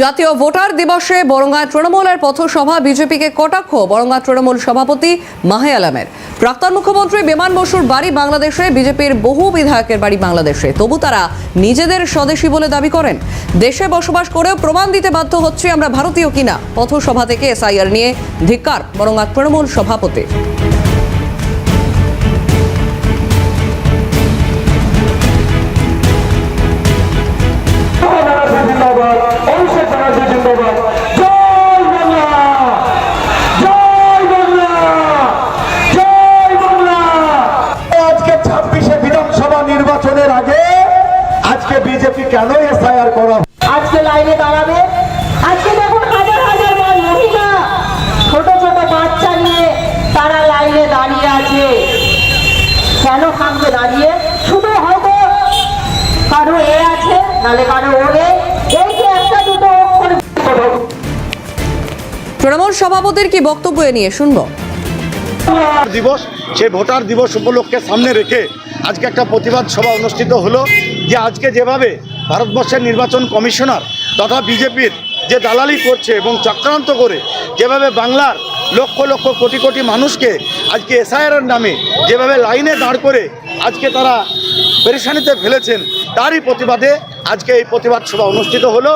জাতীয় ভোটার দিবসে বরঙ্গা তৃণমূলের পথসভা বিজেপিকে কটাক্ষ বরঙ্গা তৃণমূল সভাপতি মাহে আলমের। প্রাক্তন মুখ্যমন্ত্রী বিমান বসুর বাড়ি বাংলাদেশে, বিজেপির বহু বিধায়কের বাড়ি বাংলাদেশে, তবু তারা নিজেদের স্বদেশী বলে দাবি করেন। দেশে বসবাস করেও প্রমাণ দিতে বাধ্য হচ্ছে আমরা ভারতীয় কিনা। পথসভা থেকে এসআইআর নিয়ে ধিক্কার বরঙ্গা তৃণমূল সভাপতি। বিজেপি কেন এসআইআর করা আজকে লাইনে দাঁড়াবে? আজকে দেখুন হাজার হাজার মহিলা ছোট ছোট বাচ্চা নিয়ে তারা লাইনে দাঁড়িয়ে আছে। কেন সামনে দাঁড়িয়ে? শুধু হয়তো কারো এ আছে, নালে কারো ওরে, এই যে একটা দুটো তৃণমূল সভাপতির কি বক্তব্য নিয়ে শুনবো। দিবস, সেই ভোটার দিবস উপলক্ষে সামনে রেখে আজকে একটা প্রতিবাদ সভা অনুষ্ঠিত হলো। যে আজকে যেভাবে ভারতবর্ষের নির্বাচন কমিশনার তথা বিজেপির যে দালালি করছে এবং চক্রান্ত করে যেভাবে বাংলার লক্ষ লক্ষ কোটি কোটি মানুষকে আজকে এসআইআর নামে যেভাবে লাইনে দাঁড় করে আজকে তারা পেরেশানিতে ফেলেছেন, তারই প্রতিবাদে আজকে এই প্রতিবাদ সভা অনুষ্ঠিত হলো।